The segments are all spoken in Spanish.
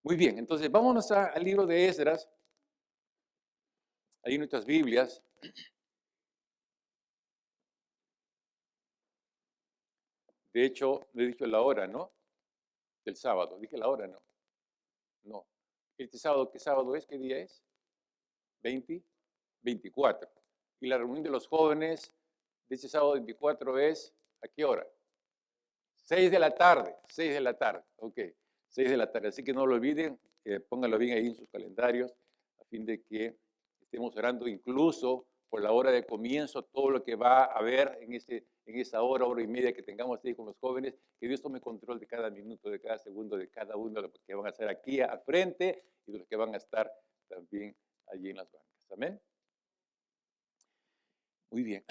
Muy bien, entonces vámonos al libro de Esdras, ahí en nuestras Biblias. De hecho, le he dicho la hora, ¿no? Del sábado. Dije la hora, ¿no? No. Este sábado, ¿qué sábado es? ¿Qué día es? 20, 24. Y la reunión de los jóvenes de este sábado 24 es, ¿a qué hora? 6 de la tarde, 6 de la tarde, ok, 6 de la tarde. Así que no lo olviden, pónganlo bien ahí en sus calendarios, a fin de que estemos orando incluso por la hora de comienzo, todo lo que va a haber en esa hora y media que tengamos ahí con los jóvenes, que Dios tome control de cada minuto, de cada segundo, de cada uno de los que van a estar aquí al frente y de los que van a estar también allí en las bancas. Amén. Muy bien.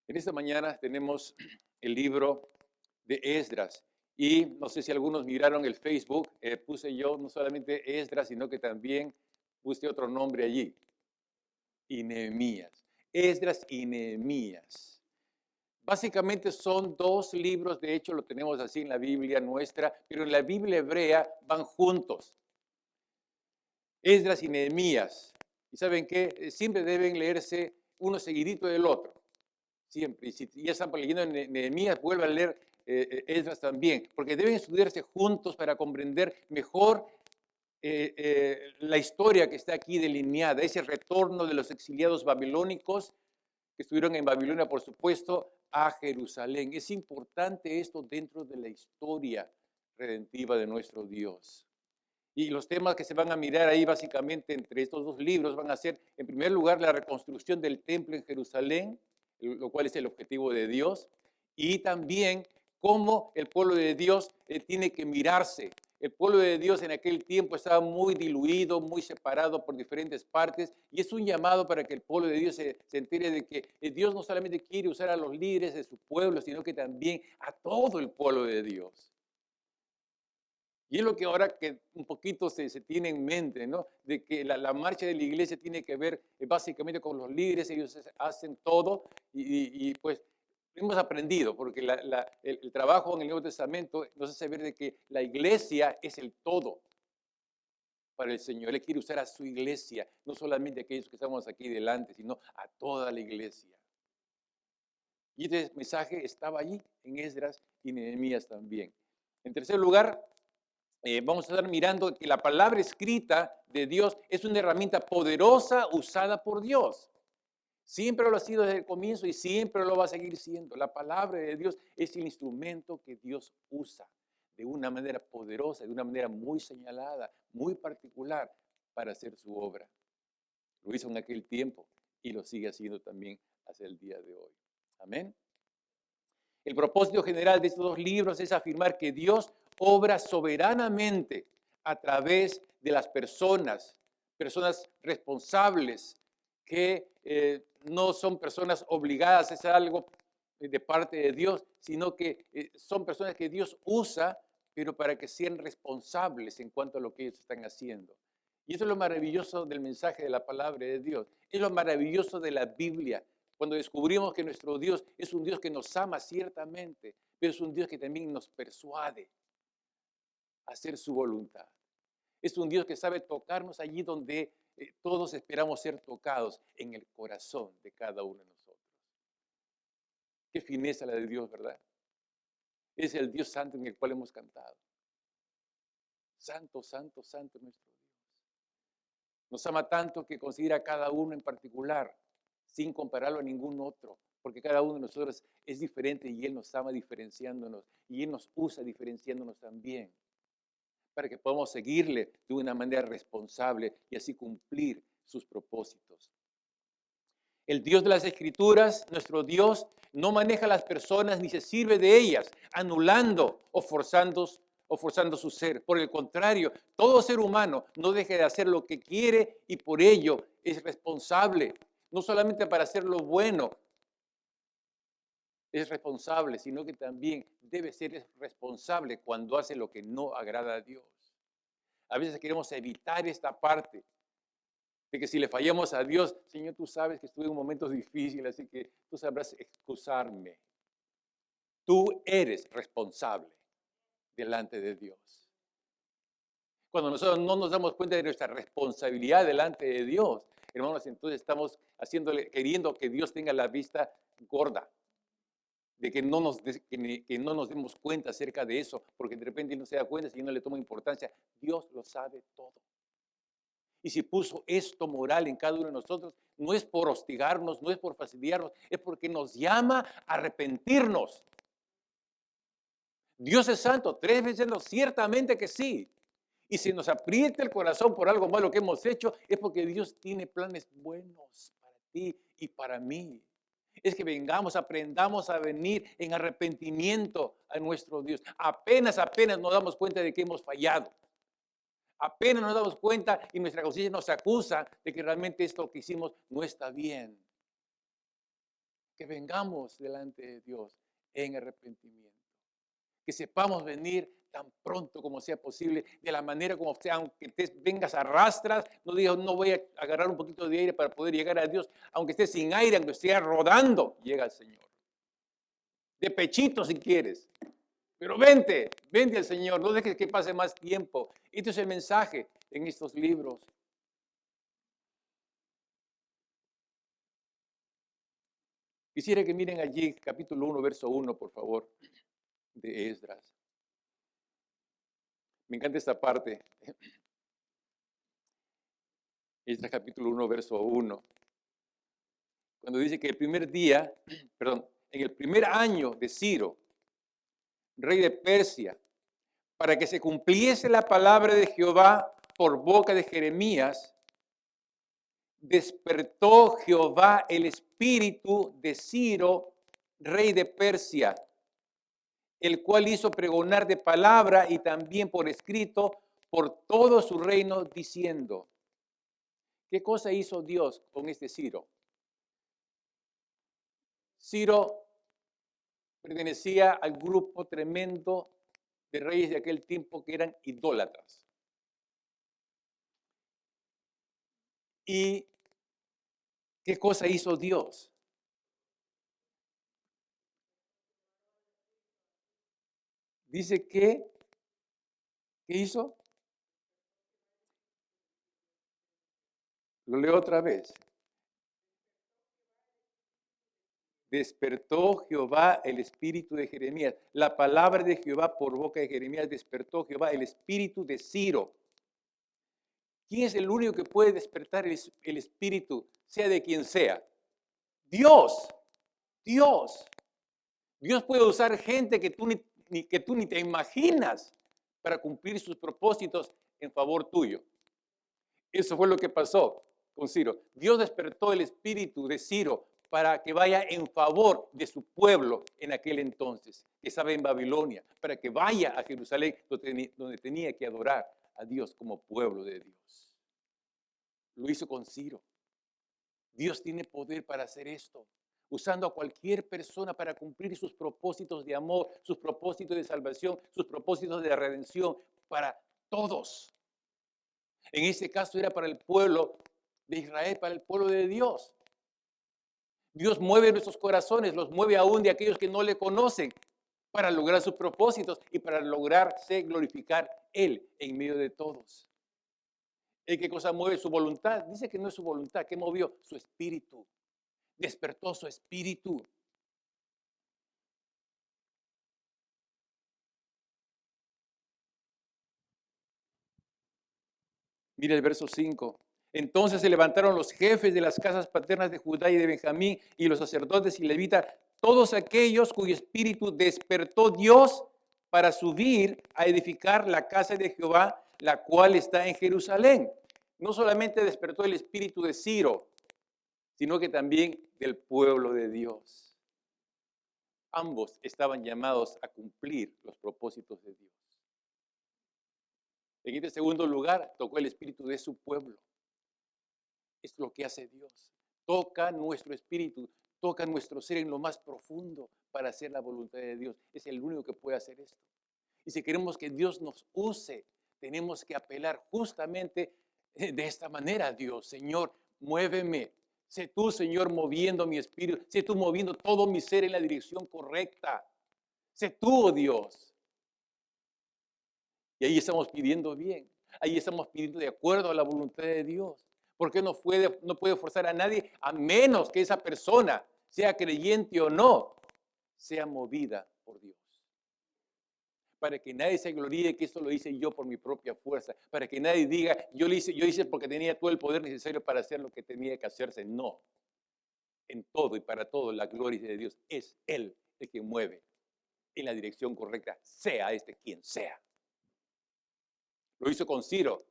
En esta mañana tenemos el libro de Esdras. Y no sé si algunos miraron el Facebook, puse yo no solamente Esdras, sino que también puse otro nombre allí, y Nehemías. Esdras y Nehemías. Básicamente son dos libros, de hecho lo tenemos así en la Biblia nuestra, pero en la Biblia hebrea van juntos. Esdras y Nehemías. ¿Y saben qué? Siempre deben leerse uno seguidito del otro. Siempre. Y si ya están leyendo Nehemías, vuelvan a leer Esdras también, porque deben estudiarse juntos para comprender mejor la historia que está aquí delineada, ese retorno de los exiliados babilónicos que estuvieron en Babilonia, por supuesto, a Jerusalén. Es importante esto dentro de la historia redentiva de nuestro Dios. Y los temas que se van a mirar ahí básicamente entre estos dos libros van a ser, en primer lugar, la reconstrucción del templo en Jerusalén, lo cual es el objetivo de Dios, y también cómo el pueblo de Dios tiene que mirarse. El pueblo de Dios en aquel tiempo estaba muy diluido, muy separado por diferentes partes, y es un llamado para que el pueblo de Dios se entere de que Dios no solamente quiere usar a los líderes de su pueblo, sino que también a todo el pueblo de Dios. Y es lo que ahora que un poquito se tiene en mente, ¿no? De que la marcha de la iglesia tiene que ver básicamente con los líderes, ellos hacen todo pues hemos aprendido, porque el trabajo en el Nuevo Testamento nos hace ver de que la iglesia es el todo para el Señor. Él quiere usar a su iglesia, no solamente a aquellos que estamos aquí delante, sino a toda la iglesia. Y este mensaje estaba allí en Esdras y Nehemías también. En tercer lugar, vamos a estar mirando que la palabra escrita de Dios es una herramienta poderosa usada por Dios. Siempre lo ha sido desde el comienzo y siempre lo va a seguir siendo. La palabra de Dios es el instrumento que Dios usa de una manera poderosa, de una manera muy señalada, muy particular para hacer su obra. Lo hizo en aquel tiempo y lo sigue haciendo también hasta el día de hoy. Amén. El propósito general de estos dos libros es afirmar que Dios obra soberanamente a través de las personas responsables, que no son personas obligadas a hacer algo de parte de Dios, sino que son personas que Dios usa, pero para que sean responsables en cuanto a lo que ellos están haciendo. Y eso es lo maravilloso del mensaje de la palabra de Dios. Es lo maravilloso de la Biblia, cuando descubrimos que nuestro Dios es un Dios que nos ama ciertamente, pero es un Dios que también nos persuade a hacer su voluntad. Es un Dios que sabe tocarnos allí donde todos esperamos ser tocados, en el corazón de cada uno de nosotros. Qué fineza la de Dios, ¿verdad? Es el Dios santo en el cual hemos cantado. Santo, santo, santo nuestro Dios. Nos ama tanto que considera a cada uno en particular, sin compararlo a ningún otro, porque cada uno de nosotros es diferente y Él nos ama diferenciándonos y Él nos usa diferenciándonos también, para que podamos seguirle de una manera responsable y así cumplir sus propósitos. El Dios de las Escrituras, nuestro Dios, no maneja a las personas ni se sirve de ellas, anulando o forzando su ser. Por el contrario, todo ser humano no deja de hacer lo que quiere y por ello es responsable, no solamente para hacer lo bueno, es responsable, sino que también debe ser responsable cuando hace lo que no agrada a Dios. A veces queremos evitar esta parte de que si le fallamos a Dios, Señor, tú sabes que estuve en momentos difíciles, así que tú sabrás excusarme. Tú eres responsable delante de Dios. Cuando nosotros no nos damos cuenta de nuestra responsabilidad delante de Dios, hermanos, entonces estamos queriendo que Dios tenga la vista gorda, de que que no nos demos cuenta acerca de eso, porque de repente Él no se da cuenta si no le toma importancia. Dios lo sabe todo. Y si puso esto moral en cada uno de nosotros, no es por hostigarnos, no es por fastidiarnos, es porque nos llama a arrepentirnos. Dios es santo, 3 veces no, ciertamente que sí. Y si nos aprieta el corazón por algo malo que hemos hecho, es porque Dios tiene planes buenos para ti y para mí. Es que vengamos, aprendamos a venir en arrepentimiento a nuestro Dios. Apenas nos damos cuenta de que hemos fallado. Apenas nos damos cuenta y nuestra conciencia nos acusa de que realmente esto que hicimos no está bien. Que vengamos delante de Dios en arrepentimiento. Que sepamos venir tan pronto como sea posible, de la manera como sea, aunque vengas arrastras, no digas, no voy a agarrar un poquito de aire para poder llegar a Dios, aunque estés sin aire, aunque estés rodando, llega al Señor. De pechito si quieres, pero vente al Señor, no dejes que pase más tiempo. Este es el mensaje en estos libros. Quisiera que miren allí, capítulo 1, verso 1, por favor, de Esdras. Me encanta esta parte. Esdras capítulo 1, verso 1. Cuando dice que el primer día, perdón, en el primer año de Ciro, rey de Persia, para que se cumpliese la palabra de Jehová por boca de Jeremías, despertó Jehová el espíritu de Ciro, rey de Persia, el cual hizo pregonar de palabra y también por escrito por todo su reino, diciendo, ¿qué cosa hizo Dios con este Ciro? Ciro pertenecía al grupo tremendo de reyes de aquel tiempo que eran idólatras. ¿Y qué cosa hizo Dios? Dice que, ¿qué hizo? Lo leo otra vez. Despertó Jehová el espíritu de Jeremías. La palabra de Jehová por boca de Jeremías despertó Jehová el espíritu de Ciro. ¿Quién es el único que puede despertar el espíritu, sea de quien sea? Dios. Dios. Dios puede usar gente que tú ni te imaginas para cumplir sus propósitos en favor tuyo. Eso fue lo que pasó con Ciro. Dios despertó el espíritu de Ciro para que vaya en favor de su pueblo en aquel entonces, que estaba en Babilonia, para que vaya a Jerusalén donde tenía que adorar a Dios como pueblo de Dios. Lo hizo con Ciro. Dios tiene poder para hacer esto, usando a cualquier persona para cumplir sus propósitos de amor, sus propósitos de salvación, sus propósitos de redención para todos. En este caso era para el pueblo de Israel, para el pueblo de Dios. Dios mueve nuestros corazones, los mueve aún de aquellos que no le conocen para lograr sus propósitos y para lograrse glorificar Él en medio de todos. ¿Qué cosa mueve su voluntad? Dice que no es su voluntad, que movió su espíritu. Despertó su espíritu. Mira el verso 5. Entonces se levantaron los jefes de las casas paternas de Judá y de Benjamín y los sacerdotes y levitas, todos aquellos cuyo espíritu despertó Dios para subir a edificar la casa de Jehová, la cual está en Jerusalén. No solamente despertó el espíritu de Ciro, sino que también del pueblo de Dios. Ambos estaban llamados a cumplir los propósitos de Dios. En este segundo lugar, tocó el espíritu de su pueblo. Es lo que hace Dios. Toca nuestro espíritu, toca nuestro ser en lo más profundo para hacer la voluntad de Dios. Es el único que puede hacer esto. Y si queremos que Dios nos use, tenemos que apelar justamente de esta manera a Dios. Señor, muéveme. Sé tú, Señor, moviendo mi espíritu. Sé tú moviendo todo mi ser en la dirección correcta. Sé tú, oh Dios. Y ahí estamos pidiendo bien. Ahí estamos pidiendo de acuerdo a la voluntad de Dios. Porque no puede forzar a nadie a menos que esa persona, sea creyente o no, sea movida por Dios. Para que nadie se gloríe que esto lo hice yo por mi propia fuerza. Para que nadie diga, yo hice porque tenía todo el poder necesario para hacer lo que tenía que hacerse. No. En todo y para todo la gloria de Dios. Es Él el que mueve en la dirección correcta, sea este quien sea. Lo hizo con Ciro,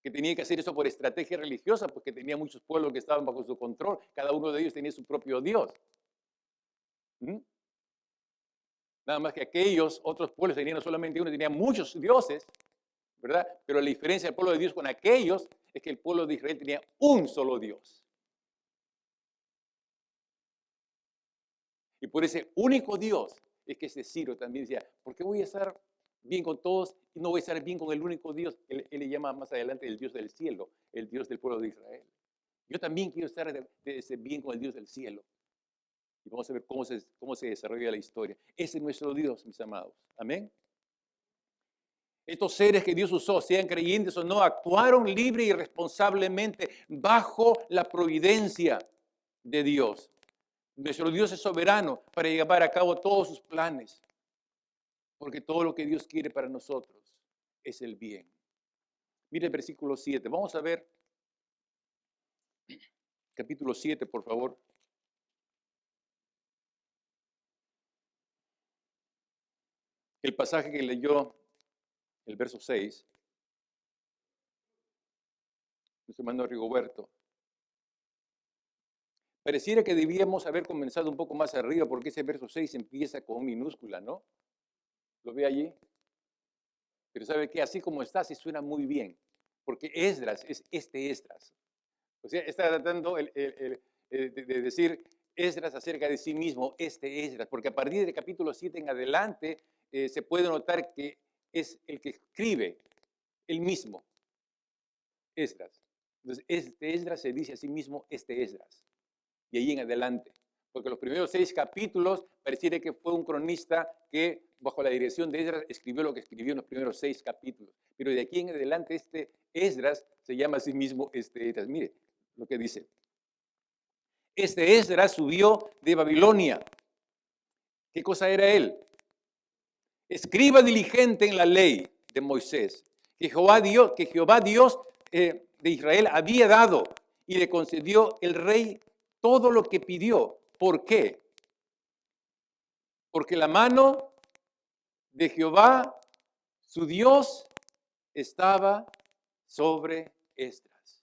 que tenía que hacer eso por estrategia religiosa, porque tenía muchos pueblos que estaban bajo su control. Cada uno de ellos tenía su propio Dios. Nada más que aquellos otros pueblos tenían no solamente uno, tenían muchos dioses, ¿verdad? Pero la diferencia del pueblo de Dios con aquellos es que el pueblo de Israel tenía un solo Dios. Y por ese único Dios es que ese Ciro también decía, ¿por qué voy a estar bien con todos y no voy a estar bien con el único Dios? Él le llama más adelante el Dios del cielo, el Dios del pueblo de Israel. Yo también quiero estar bien con el Dios del cielo. Y vamos a ver cómo se desarrolla la historia. Ese es nuestro Dios, mis amados. Amén. Estos seres que Dios usó, sean creyentes o no, actuaron libre y responsablemente bajo la providencia de Dios. Nuestro Dios es soberano para llevar a cabo todos sus planes. Porque todo lo que Dios quiere para nosotros es el bien. Mire el versículo 7. Vamos a ver capítulo 7, por favor. El pasaje que leyó, el verso 6, nuestro hermano Rigoberto. Pareciera que debíamos haber comenzado un poco más arriba porque ese verso 6 empieza con minúscula, ¿no? ¿Lo ve allí? Pero ¿sabe qué? Así como está, sí suena muy bien. Porque Esdras es este Esdras. O sea, está tratando de decir Esdras acerca de sí mismo, este Esdras. Porque a partir del capítulo 7 en adelante se puede notar que es el que escribe el mismo Esdras. Entonces, este Esdras se dice a sí mismo este Esdras. Y ahí en adelante. Porque los primeros 6 capítulos pareciera que fue un cronista que bajo la dirección de Esdras escribió lo que escribió en los primeros 6 capítulos. Pero de aquí en adelante este Esdras se llama a sí mismo este Esdras. Mire lo que dice. Este Esdras subió de Babilonia. ¿Qué cosa era él? Escriba diligente en la ley de Moisés, que Jehová Dios de Israel había dado y le concedió el rey todo lo que pidió. ¿Por qué? Porque la mano de Jehová, su Dios, estaba sobre Esdras.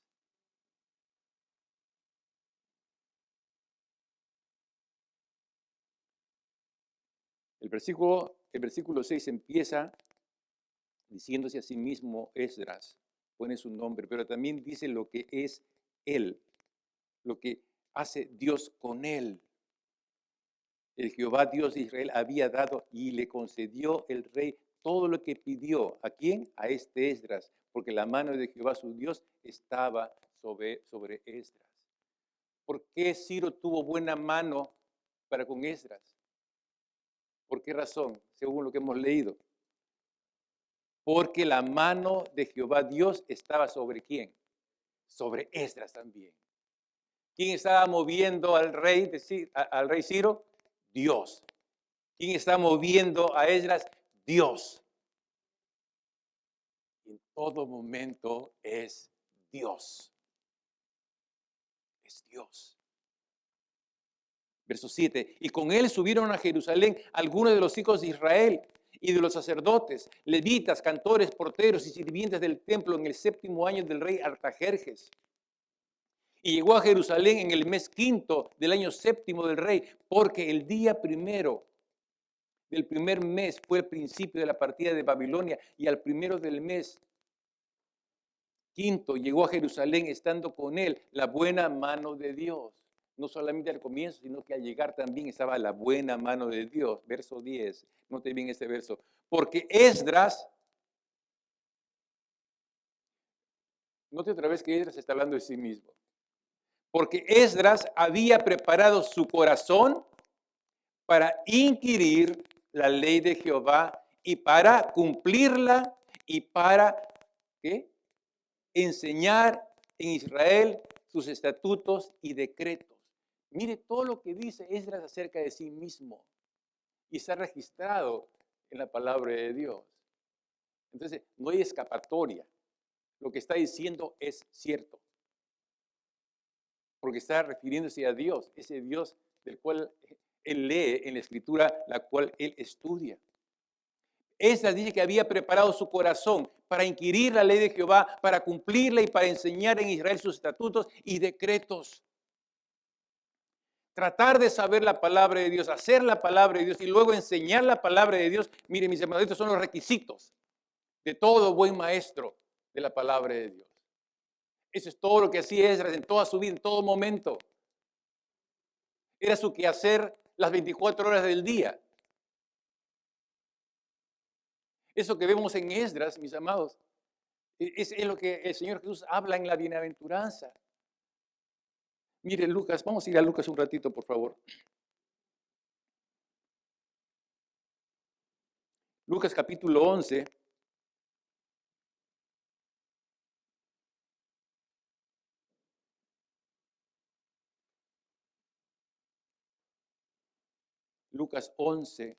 El versículo 6 empieza diciéndose a sí mismo Esdras, pone su nombre, pero también dice lo que es él, lo que hace Dios con él. El Jehová Dios de Israel había dado y le concedió el rey todo lo que pidió. ¿A quién? A este Esdras, porque la mano de Jehová su Dios estaba sobre Esdras. ¿Por qué Ciro tuvo buena mano para con Esdras? ¿Por qué razón? Según lo que hemos leído. Porque la mano de Jehová Dios estaba sobre ¿quién? Sobre Esdras también. ¿Quién estaba moviendo al rey Ciro? Dios. ¿Quién está moviendo a Esdras? Dios. En todo momento es Dios. Es Dios. Verso 7. Y con él subieron a Jerusalén algunos de los hijos de Israel y de los sacerdotes, levitas, cantores, porteros y sirvientes del templo en el 7º año del rey Artajerjes. Y llegó a Jerusalén en el mes 5 del año 7 del rey, porque el día 1 del primer mes fue el principio de la partida de Babilonia, y al 1 del mes 5 llegó a Jerusalén estando con él la buena mano de Dios. No solamente al comienzo, sino que al llegar también estaba la buena mano de Dios. Verso 10, note bien este verso. Porque Esdras, note otra vez que Esdras está hablando de sí mismo. Porque Esdras había preparado su corazón para inquirir la ley de Jehová y para cumplirla y para, ¿qué? Enseñar en Israel sus estatutos y decretos. Mire todo lo que dice Esdras acerca de sí mismo y está registrado en la palabra de Dios. Entonces, no hay escapatoria. Lo que está diciendo es cierto, porque está refiriéndose a Dios, ese Dios del cual él lee en la escritura, la cual él estudia. Esdras dice que había preparado su corazón para inquirir la ley de Jehová, para cumplirla y para enseñar en Israel sus estatutos y decretos. Tratar de saber la palabra de Dios, hacer la palabra de Dios y luego enseñar la palabra de Dios. Miren, mis hermanos, estos son los requisitos de todo buen maestro de la palabra de Dios. Eso es todo lo que hacía Esdras en toda su vida, en todo momento. Era su quehacer las 24 horas del día. Eso que vemos en Esdras, mis amados, es lo que el Señor Jesús habla en la bienaventuranza. Mire, Lucas, vamos a ir a Lucas un ratito, por favor. Lucas capítulo 11. Lucas 11.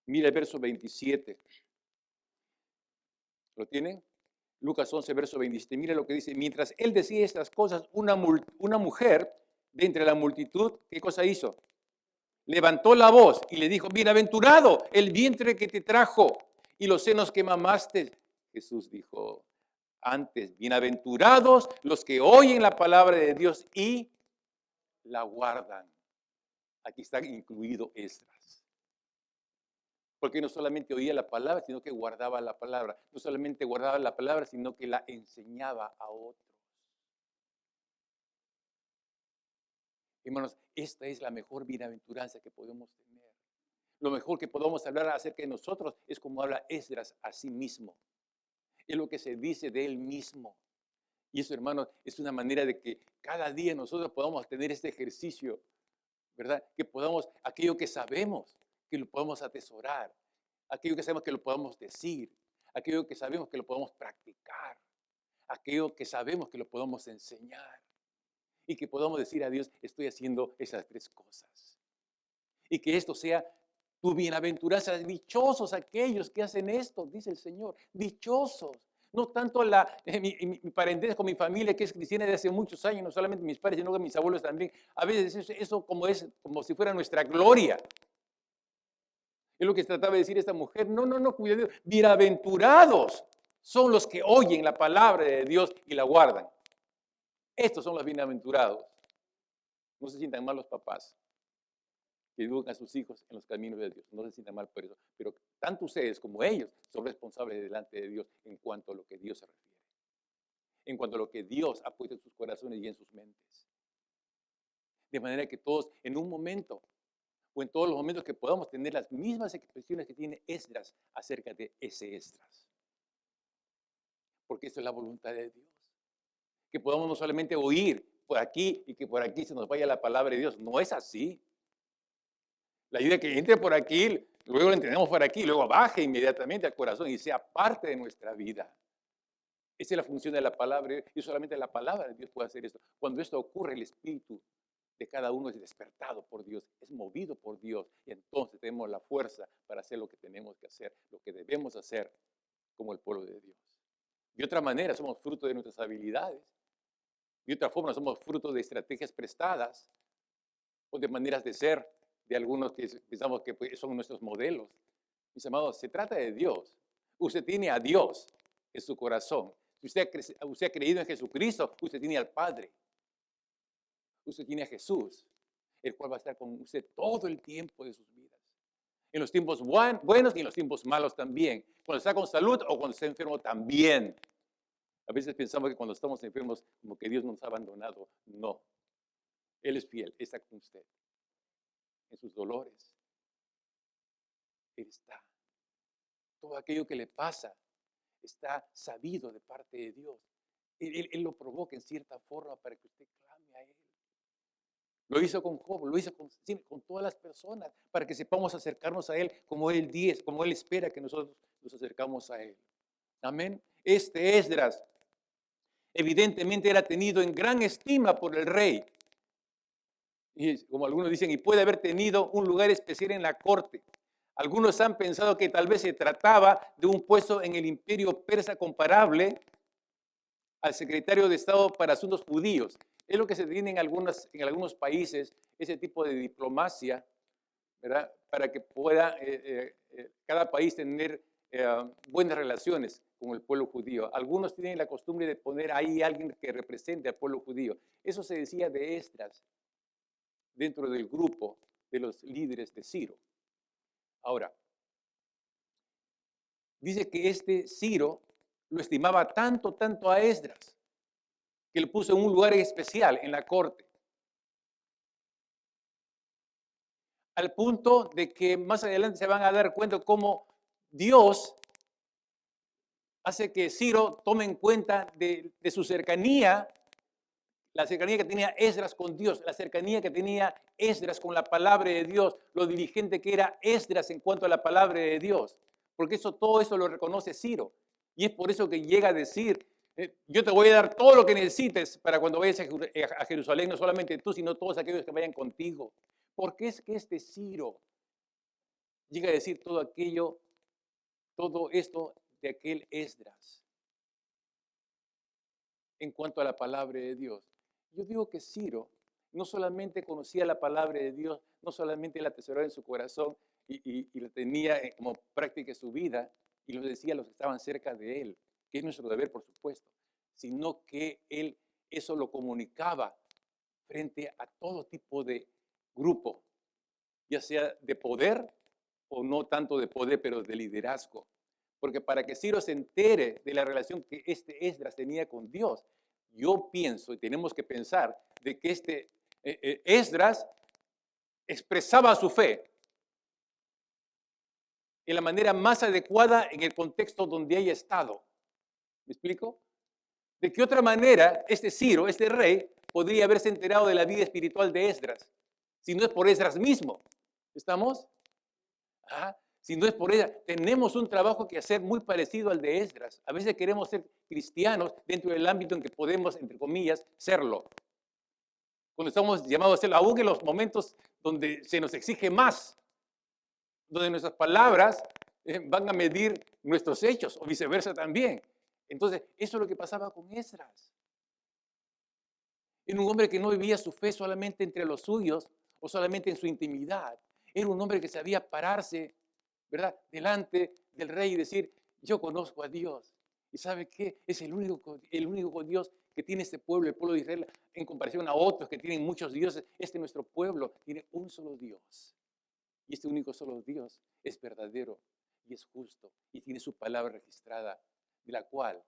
Mira el verso 27. ¿Lo tienen? Lucas 11, verso 27. Mira lo que dice. Mientras él decía estas cosas, una mujer de entre la multitud, ¿qué cosa hizo? Levantó la voz y le dijo, bienaventurado el vientre que te trajo y los senos que mamaste. Jesús dijo antes, bienaventurados los que oyen la palabra de Dios y la guardan. Aquí está incluido Esdras. Porque no solamente oía la palabra, sino que guardaba la palabra. No solamente guardaba la palabra, sino que la enseñaba a otros. Hermanos, esta es la mejor bienaventuranza que podemos tener. Lo mejor que podemos hablar acerca de nosotros es como habla Esdras a sí mismo. Es lo que se dice de él mismo. Y eso, hermanos, es una manera de que cada día nosotros podamos tener este ejercicio, ¿verdad? Que podamos, aquello que sabemos, que lo podamos atesorar. Aquello que sabemos que lo podamos decir. Aquello que sabemos que lo podamos practicar. Aquello que sabemos que lo podamos enseñar. Y que podamos decir a Dios, estoy haciendo esas tres cosas. Y que esto sea tu bienaventuranza. Dichosos aquellos que hacen esto, dice el Señor. Dichosos. No tanto mi parentesco, mi familia que es cristiana desde hace muchos años, no solamente mis padres, sino que mis abuelos también. A veces eso como si fuera nuestra gloria. Es lo que trataba de decir esta mujer. No, cuidado. Bienaventurados son los que oyen la palabra de Dios y la guardan. Estos son los bienaventurados. No se sientan mal los papás que educan a sus hijos en los caminos de Dios. No se sientan mal por eso. Pero tanto ustedes como ellos son responsables delante de Dios en cuanto a lo que Dios se refiere. En cuanto a lo que Dios ha puesto en sus corazones y en sus mentes. De manera que todos en un momento o en todos los momentos que podamos tener las mismas expresiones que tiene Esdras acerca de ese Esdras. Porque esto es la voluntad de Dios. Que podamos no solamente oír por aquí y que por aquí se nos vaya la palabra de Dios. No es así. La idea que entre por aquí, luego lo entendemos por aquí, luego baje inmediatamente al corazón y sea parte de nuestra vida. Esa es la función de la palabra y solamente la palabra de Dios puede hacer esto. Cuando esto ocurre, el espíritu de cada uno es despertado por Dios, es movido por Dios y entonces tenemos la fuerza para hacer lo que tenemos que hacer, lo que debemos hacer como el pueblo de Dios. De otra manera, somos fruto de nuestras habilidades. De otra forma, somos fruto de estrategias prestadas o de maneras de ser de algunos que pensamos que son nuestros modelos. Mis amados, se trata de Dios. Usted tiene a Dios en su corazón. Si usted ha creído en Jesucristo, usted tiene al Padre. Usted tiene a Jesús, el cual va a estar con usted todo el tiempo de sus vidas. En los tiempos buenos y en los tiempos malos también. Cuando está con salud o cuando está enfermo también. A veces pensamos que cuando estamos enfermos, como que Dios nos ha abandonado. No. Él es fiel, está con usted. En sus dolores. Él está. Todo aquello que le pasa está sabido de parte de Dios. Él lo provoca en cierta forma para que usted clame a Él. Lo hizo con Job, lo hizo con todas las personas, para que sepamos acercarnos a Él como Él espera que nosotros nos acercamos a Él. Amén. Este Esdras evidentemente era tenido en gran estima por el rey. Y como algunos dicen, y puede haber tenido un lugar especial en la corte. Algunos han pensado que tal vez se trataba de un puesto en el imperio persa comparable al secretario de Estado para Asuntos Judíos. Es lo que se tiene en algunos países, ese tipo de diplomacia, ¿verdad? Para que pueda cada país tener buenas relaciones con el pueblo judío. Algunos tienen la costumbre de poner ahí a alguien que represente al pueblo judío. Eso se decía de Esdras dentro del grupo de los líderes de Ciro. Ahora, dice que este Ciro lo estimaba tanto a Esdras, que le puso en un lugar especial en la corte. Al punto de que más adelante se van a dar cuenta cómo Dios hace que Ciro tome en cuenta de su cercanía, la cercanía que tenía Esdras con Dios, la cercanía que tenía Esdras con la palabra de Dios, lo diligente que era Esdras en cuanto a la palabra de Dios, porque todo eso lo reconoce Ciro. Y es por eso que llega a decir, yo te voy a dar todo lo que necesites para cuando vayas a Jerusalén, no solamente tú, sino todos aquellos que vayan contigo. ¿Por qué es que este Ciro llega a decir todo esto de aquel Esdras en cuanto a la palabra de Dios? Yo digo que Ciro no solamente conocía la palabra de Dios, no solamente la atesoraba en su corazón y la tenía como práctica en su vida y lo decía a los que estaban cerca de él, que es nuestro deber, por supuesto, sino que él eso lo comunicaba frente a todo tipo de grupo, ya sea de poder o no tanto de poder, pero de liderazgo. Porque para que Ciro se entere de la relación que este Esdras tenía con Dios, yo pienso, y tenemos que pensar, de que este Esdras expresaba su fe en la manera más adecuada en el contexto donde haya estado. ¿Me explico? ¿De qué otra manera este Ciro, este rey, podría haberse enterado de la vida espiritual de Esdras? Si no es por Esdras mismo. ¿Estamos? Si no es por ella, tenemos un trabajo que hacer muy parecido al de Esdras. A veces queremos ser cristianos dentro del ámbito en que podemos, entre comillas, serlo. Cuando estamos llamados a serlo, aún en los momentos donde se nos exige más, donde nuestras palabras van a medir nuestros hechos o viceversa también. Entonces, eso es lo que pasaba con Esdras. Era un hombre que no vivía su fe solamente entre los suyos o solamente en su intimidad. Era un hombre que sabía pararse, ¿verdad?, delante del rey y decir, yo conozco a Dios. ¿Y sabe qué? Es el único Dios que tiene este pueblo, el pueblo de Israel, en comparación a otros que tienen muchos dioses. Nuestro pueblo tiene un solo Dios. Y este único solo Dios es verdadero y es justo y tiene su palabra registrada, de la cual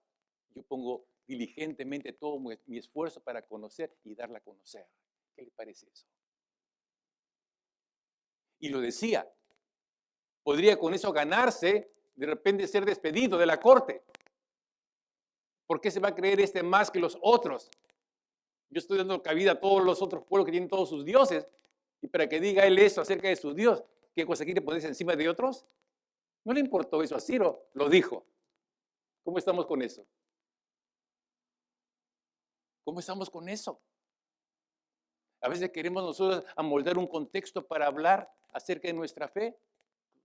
yo pongo diligentemente todo mi esfuerzo para conocer y darla a conocer. ¿Qué le parece eso? Y lo decía, podría con eso ganarse, de repente ser despedido de la corte. ¿Por qué se va a creer este más que los otros? Yo estoy dando cabida a todos los otros pueblos que tienen todos sus dioses. Y para que diga él eso acerca de su Dios, ¿qué cosa quiere ponerse encima de otros? No le importó eso a Ciro, lo dijo. ¿Cómo estamos con eso? ¿Cómo estamos con eso? A veces queremos nosotros amoldar un contexto para hablar acerca de nuestra fe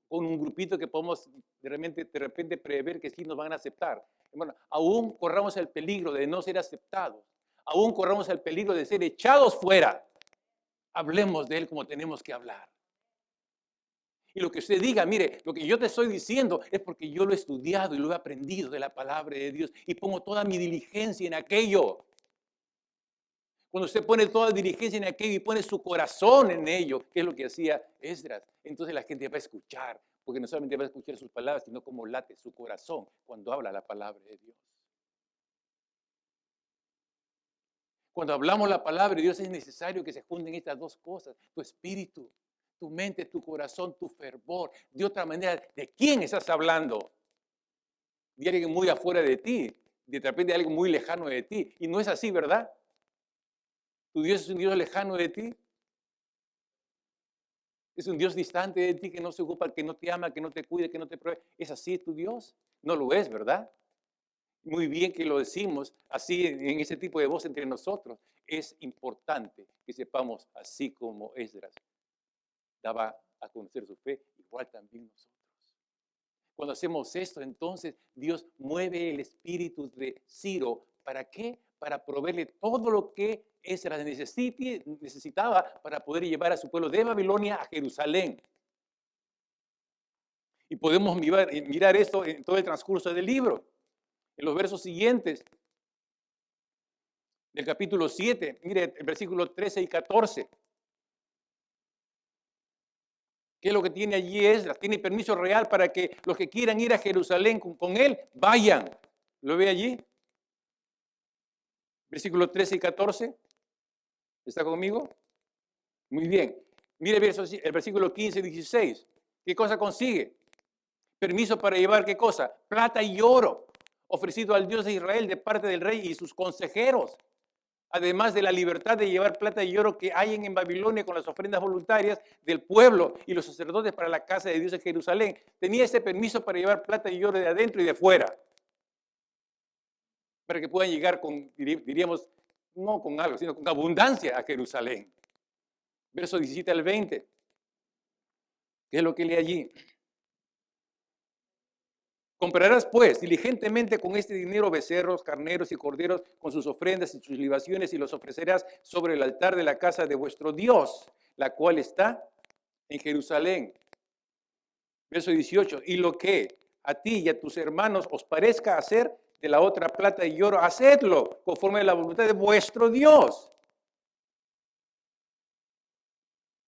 con un grupito que podemos de repente prever que sí nos van a aceptar. Bueno, aún corramos el peligro de no ser aceptados. Aún corramos el peligro de ser echados fuera. Hablemos de él como tenemos que hablar. Y lo que usted diga, mire, lo que yo te estoy diciendo es porque yo lo he estudiado y lo he aprendido de la palabra de Dios y pongo toda mi diligencia en aquello. Cuando usted pone toda diligencia en aquello y pone su corazón en ello, que es lo que hacía Esdras, entonces la gente va a escuchar, porque no solamente va a escuchar sus palabras, sino cómo late su corazón cuando habla la palabra de Dios. Cuando hablamos la palabra de Dios es necesario que se junten estas dos cosas, tu espíritu, tu mente, tu corazón, tu fervor. De otra manera, ¿de quién estás hablando? De alguien muy afuera de ti, de repente de alguien muy lejano de ti. Y no es así, ¿verdad? ¿Tu Dios es un Dios lejano de ti? ¿Es un Dios distante de ti que no se ocupa, que no te ama, que no te cuida, que no te provee? ¿Es así tu Dios? No lo es, ¿verdad? Muy bien que lo decimos así en ese tipo de voz entre nosotros. Es importante que sepamos, así como Esdras daba a conocer su fe, igual también nosotros. Cuando hacemos esto, entonces Dios mueve el espíritu de Ciro. ¿Para qué? Para proveerle todo lo que Esdras necesitaba para poder llevar a su pueblo de Babilonia a Jerusalén. Y podemos mirar esto en todo el transcurso del libro. En los versos siguientes del capítulo 7, mire el versículo 13 y 14. ¿Qué es lo que tiene allí Esdras? Tiene permiso real para que los que quieran ir a Jerusalén con él, vayan. ¿Lo ve allí? Versículo 13 y 14. ¿Está conmigo? Muy bien. Mire el versículo 15 y 16. ¿Qué cosa consigue? Permiso para llevar, ¿qué cosa? Plata y oro, ofrecido al Dios de Israel de parte del rey y sus consejeros. Además de la libertad de llevar plata y oro que hay en Babilonia con las ofrendas voluntarias del pueblo y los sacerdotes para la casa de Dios en Jerusalén. Tenía ese permiso para llevar plata y oro de adentro y de fuera. Para que puedan llegar con, diríamos, no con algo, sino con abundancia a Jerusalén. Verso 17 al 20. ¿Qué es lo que lee allí? Comprarás pues diligentemente con este dinero becerros, carneros y corderos con sus ofrendas y sus libaciones y los ofrecerás sobre el altar de la casa de vuestro Dios, la cual está en Jerusalén. Verso 18. Y lo que a ti y a tus hermanos os parezca hacer de la otra plata y oro, hacedlo conforme a la voluntad de vuestro Dios.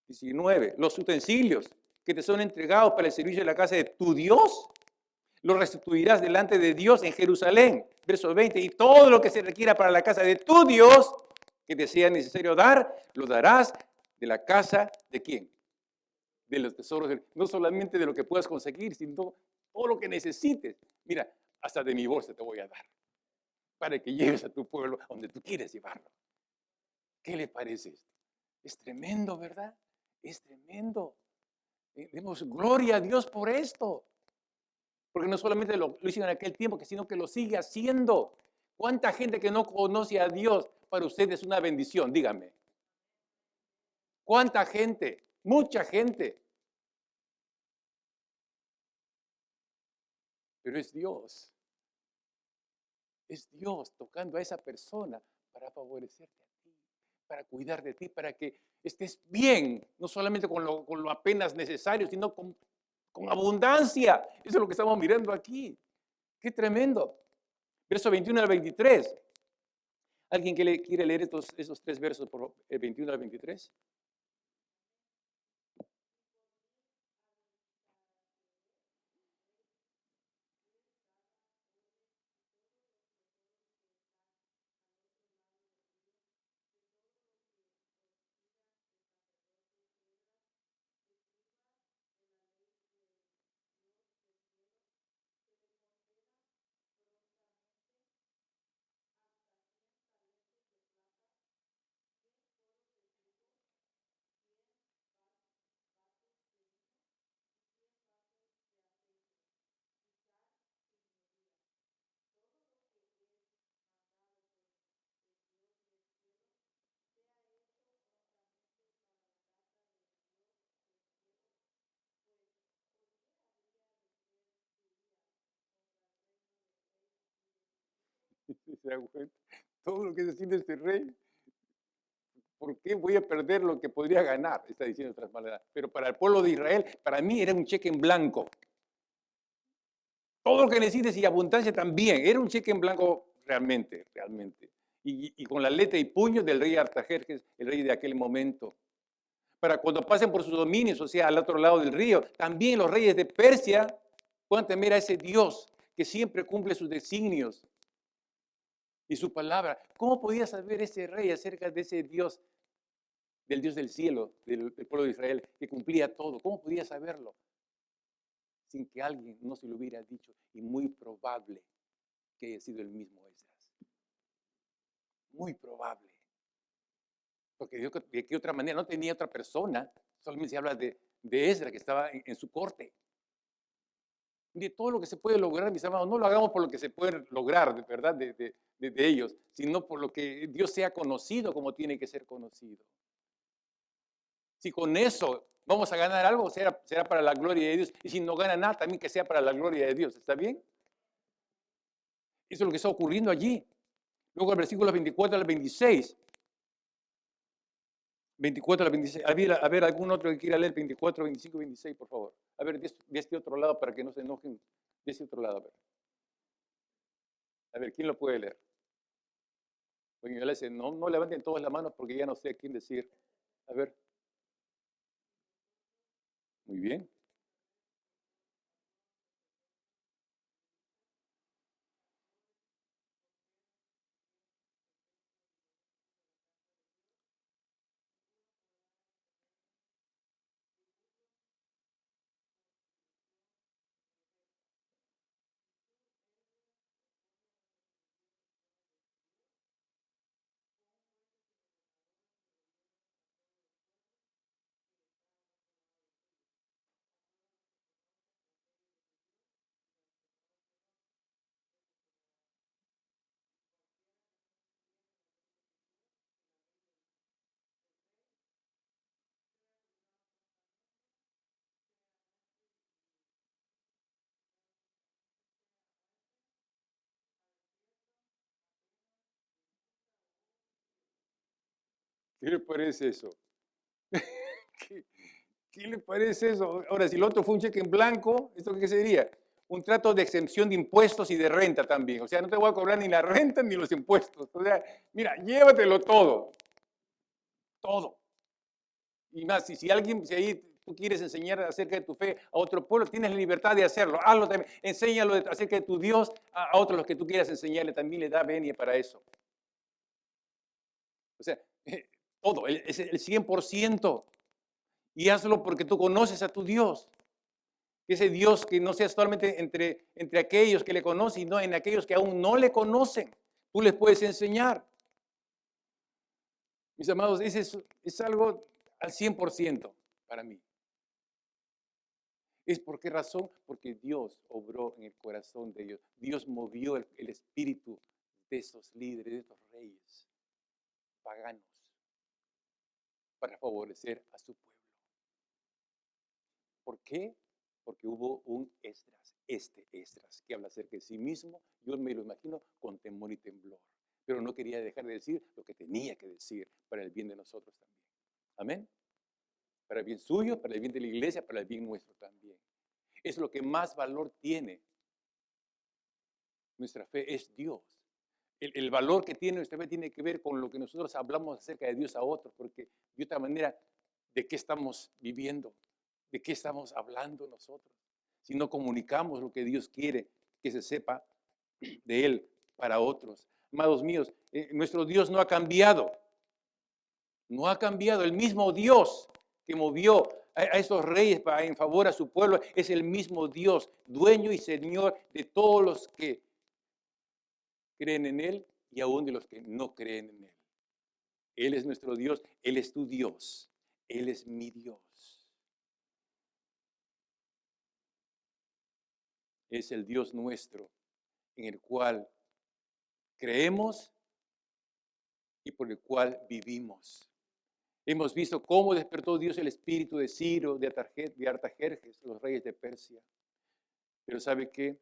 19. Los utensilios que te son entregados para el servicio de la casa de tu Dios, lo restituirás delante de Dios en Jerusalén. Verso 20, y todo lo que se requiera para la casa de tu Dios, que te sea necesario dar, lo darás de la casa de quién? De los tesoros, no solamente de lo que puedas conseguir, sino todo lo que necesites. Mira, hasta de mi bolsa te voy a dar, para que lleves a tu pueblo a donde tú quieres llevarlo. ¿Qué le parece esto? Es tremendo, ¿verdad? Es tremendo. Demos gloria a Dios por esto. Porque no solamente lo hizo en aquel tiempo, sino que lo sigue haciendo. ¿Cuánta gente que no conoce a Dios para usted es una bendición? Dígame. ¿Cuánta gente? Mucha gente. Pero es Dios. Es Dios tocando a esa persona para favorecerte a ti, para cuidar de ti, para que estés bien, no solamente con lo apenas necesario, sino con abundancia. Eso es lo que estamos mirando aquí. Qué tremendo. Verso 21 al 23. ¿Alguien que quiere leer esos tres versos, por el 21 al 23? ¿Se da cuenta? Todo lo que decide este rey, ¿por qué voy a perder lo que podría ganar? Está diciendo otras palabras. Pero para el pueblo de Israel, para mí era un cheque en blanco. Todo lo que necesites y abundancia también. Era un cheque en blanco realmente, realmente. Y con la letra y puño del rey Artajerjes, el rey de aquel momento. Para cuando pasen por sus dominios, o sea, al otro lado del río, también los reyes de Persia puedan temer a ese Dios que siempre cumple sus designios y su palabra. ¿Cómo podía saber ese rey acerca de ese Dios, del Dios del cielo, del pueblo de Israel, que cumplía todo? ¿Cómo podía saberlo? Sin que alguien no se lo hubiera dicho, y muy probable que haya sido el mismo Esdras. Muy probable. Porque de qué otra manera, no tenía otra persona, solamente se habla de Esdras que estaba en su corte. Mire, todo lo que se puede lograr, mis amados, no lo hagamos por lo que se puede lograr, ¿verdad? De ellos, sino por lo que Dios sea conocido como tiene que ser conocido. Si con eso vamos a ganar algo, será para la gloria de Dios. Y si no gana nada, también que sea para la gloria de Dios. ¿Está bien? Eso es lo que está ocurriendo allí. Luego el versículo 24 al 26. 24 al 26. A ver, algún otro que quiera leer 24, 25, 26, por favor. A ver, de este otro lado para que no se enojen. De este otro lado, a ver. A ver, ¿quién lo puede leer? Porque yo le dice, no levanten todas las manos porque ya no sé a quién decir. A ver. Muy bien. ¿Qué le parece eso? ¿Qué, qué le parece eso? Ahora, si el otro fue un cheque en blanco, ¿esto qué sería? Un trato de exención de impuestos y de renta también. O sea, no te voy a cobrar ni la renta ni los impuestos. O sea, mira, llévatelo todo. Todo. Y más, si alguien, si ahí tú quieres enseñar acerca de tu fe a otro pueblo, tienes la libertad de hacerlo. Hazlo también. Enséñalo acerca de tu Dios a otros los que tú quieras enseñarle. También le da venia para eso. O sea, todo, es el 100%. Y hazlo porque tú conoces a tu Dios. Ese Dios que no sea solamente entre aquellos que le conocen, sino en aquellos que aún no le conocen. Tú les puedes enseñar. Mis amados, ese es algo al 100% para mí. ¿Es por qué razón? Porque Dios obró en el corazón de ellos. Dios movió el espíritu de esos líderes, de estos reyes paganos, para favorecer a su pueblo. ¿Por qué? Porque hubo un Esdras, Esdras, que habla acerca de sí mismo, yo me lo imagino con temor y temblor, pero no quería dejar de decir lo que tenía que decir para el bien de nosotros también. Amén. Para el bien suyo, para el bien de la iglesia, para el bien nuestro también. Es lo que más valor tiene. Nuestra fe es Dios. El valor que tiene nuestra fe tiene que ver con lo que nosotros hablamos acerca de Dios a otros, porque de otra manera, ¿de qué estamos viviendo? ¿De qué estamos hablando nosotros? Si no comunicamos lo que Dios quiere que se sepa de Él para otros. Amados míos, nuestro Dios no ha cambiado. No ha cambiado. El mismo Dios que movió a esos reyes en favor a su pueblo es el mismo Dios, dueño y Señor de todos los que creen en Él y aún de los que no creen en Él. Él es nuestro Dios, Él es tu Dios, Él es mi Dios. Es el Dios nuestro en el cual creemos y por el cual vivimos. Hemos visto cómo despertó Dios el espíritu de Ciro, de Artajerjes, los reyes de Persia. Pero ¿sabe qué?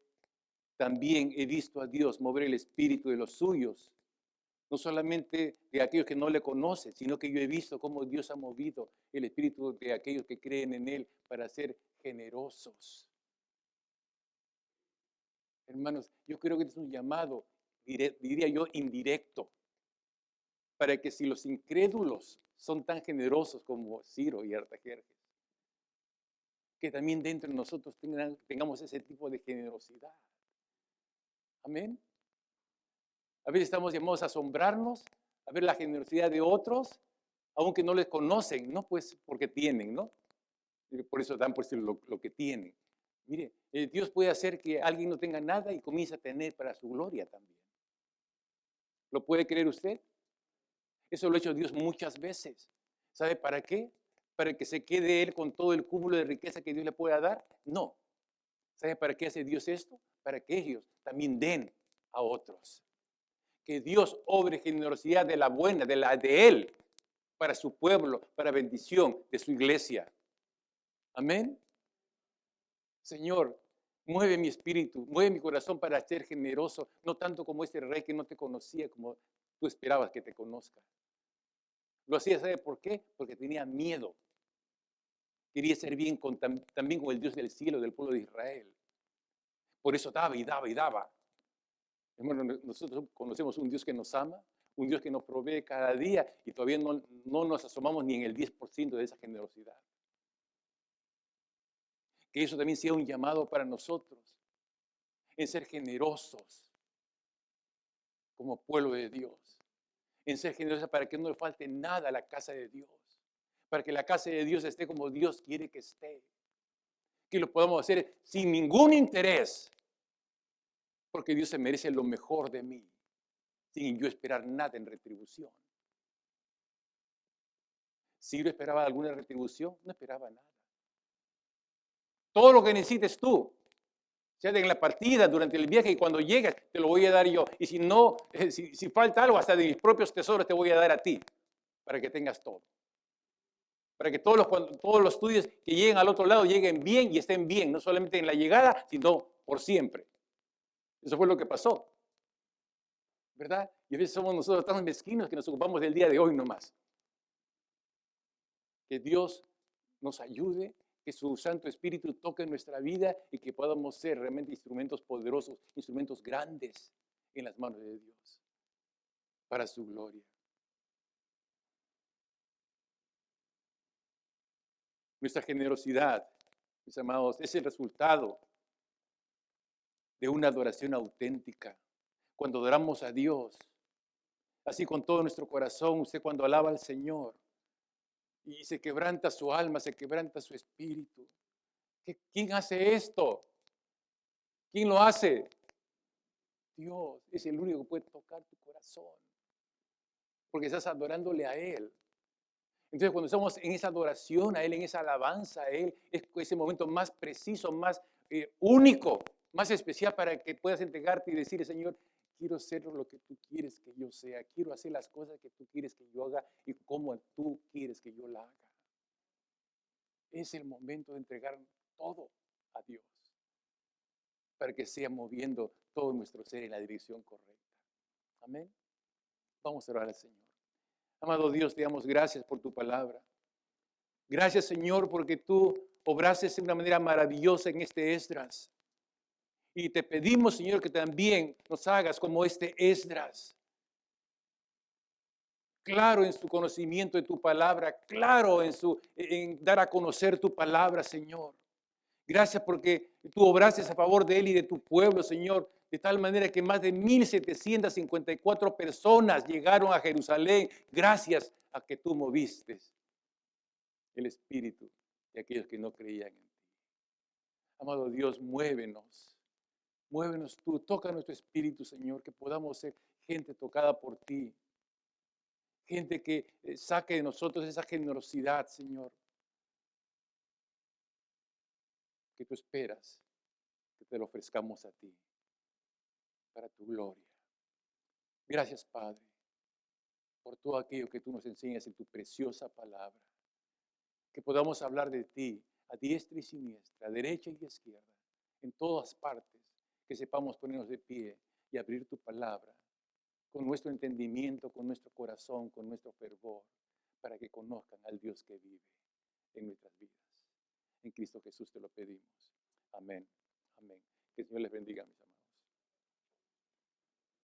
También he visto a Dios mover el espíritu de los suyos, no solamente de aquellos que no le conocen, sino que yo he visto cómo Dios ha movido el espíritu de aquellos que creen en Él para ser generosos. Hermanos, yo creo que es un llamado, diría yo, indirecto, para que si los incrédulos son tan generosos como Ciro y Artajerjes, que también dentro de nosotros tengamos ese tipo de generosidad. Amén. A veces estamos llamados a asombrarnos, a ver la generosidad de otros, aunque no les conocen, ¿no? Pues porque tienen, ¿no? Por eso dan por lo que tienen. Mire, Dios puede hacer que alguien no tenga nada y comience a tener para su gloria también. ¿Lo puede creer usted? Eso lo ha hecho Dios muchas veces. ¿Sabe para qué? ¿Para que se quede él con todo el cúmulo de riqueza que Dios le pueda dar? No. ¿Sabe para qué hace Dios esto? Para que ellos también den a otros. Que Dios obre generosidad de la buena, de Él, para su pueblo, para bendición de su iglesia. Amén. Señor, mueve mi espíritu, mueve mi corazón para ser generoso, no tanto como ese rey que no te conocía como tú esperabas que te conozca. Lo hacía, ¿sabe por qué? Porque tenía miedo. Quería ser bien también con el Dios del cielo, del pueblo de Israel. Por eso daba y daba y daba. Hermano, nosotros conocemos un Dios que nos ama, un Dios que nos provee cada día y todavía no nos asomamos ni en el 10% de esa generosidad. Que eso también sea un llamado para nosotros, en ser generosos como pueblo de Dios, en ser generosos para que no le falte nada a la casa de Dios, para que la casa de Dios esté como Dios quiere que esté, que lo podamos hacer sin ningún interés, porque Dios se merece lo mejor de mí, sin yo esperar nada en retribución. Si yo esperaba alguna retribución, no esperaba nada. Todo lo que necesites tú, sea en la partida, durante el viaje y cuando llegues, te lo voy a dar yo. Y si no, si falta algo, hasta de mis propios tesoros te voy a dar a ti, para que tengas todo. Para que todos los tuyos que lleguen al otro lado lleguen bien y estén bien, no solamente en la llegada, sino por siempre. Eso fue lo que pasó, ¿verdad? Y a veces somos nosotros tan mezquinos que nos ocupamos del día de hoy nomás. Que Dios nos ayude, que su Santo Espíritu toque nuestra vida y que podamos ser realmente instrumentos poderosos, instrumentos grandes en las manos de Dios, para su gloria. Nuestra generosidad, mis amados, es el resultado de una adoración auténtica. Cuando adoramos a Dios, así con todo nuestro corazón, usted cuando alaba al Señor y se quebranta su alma, se quebranta su espíritu. ¿Quién hace esto? ¿Quién lo hace? Dios es el único que puede tocar tu corazón, porque estás adorándole a Él. Entonces, cuando estamos en esa adoración a Él, en esa alabanza a Él, es ese momento más preciso, más único, más especial para que puedas entregarte y decir, Señor, quiero ser lo que tú quieres que yo sea, quiero hacer las cosas que tú quieres que yo haga y como tú quieres que yo la haga. Es el momento de entregar todo a Dios, para que sea moviendo todo nuestro ser en la dirección correcta. Amén. Vamos a orar al Señor. Amado Dios, te damos gracias por tu palabra. Gracias, Señor, porque tú obraste de una manera maravillosa en este Esdras. Y te pedimos, Señor, que también nos hagas como este Esdras. Claro en su conocimiento de tu palabra, claro en dar a conocer tu palabra, Señor. Gracias porque tú obraste a favor de él y de tu pueblo, Señor, de tal manera que más de 1,754 personas llegaron a Jerusalén gracias a que tú moviste el espíritu de aquellos que no creían en ti. Amado Dios, muévenos. Muévenos tú, toca nuestro espíritu, Señor, que podamos ser gente tocada por ti. Gente que saque de nosotros esa generosidad, Señor, que tú esperas que te lo ofrezcamos a ti, para tu gloria. Gracias, Padre, por todo aquello que tú nos enseñas en tu preciosa palabra. Que podamos hablar de ti a diestra y siniestra, a derecha y a izquierda, en todas partes, que sepamos ponernos de pie y abrir tu palabra con nuestro entendimiento, con nuestro corazón, con nuestro fervor, para que conozcan al Dios que vive en nuestras vidas. En Cristo Jesús te lo pedimos. Amén. Amén. Que el Señor les bendiga, mis amados.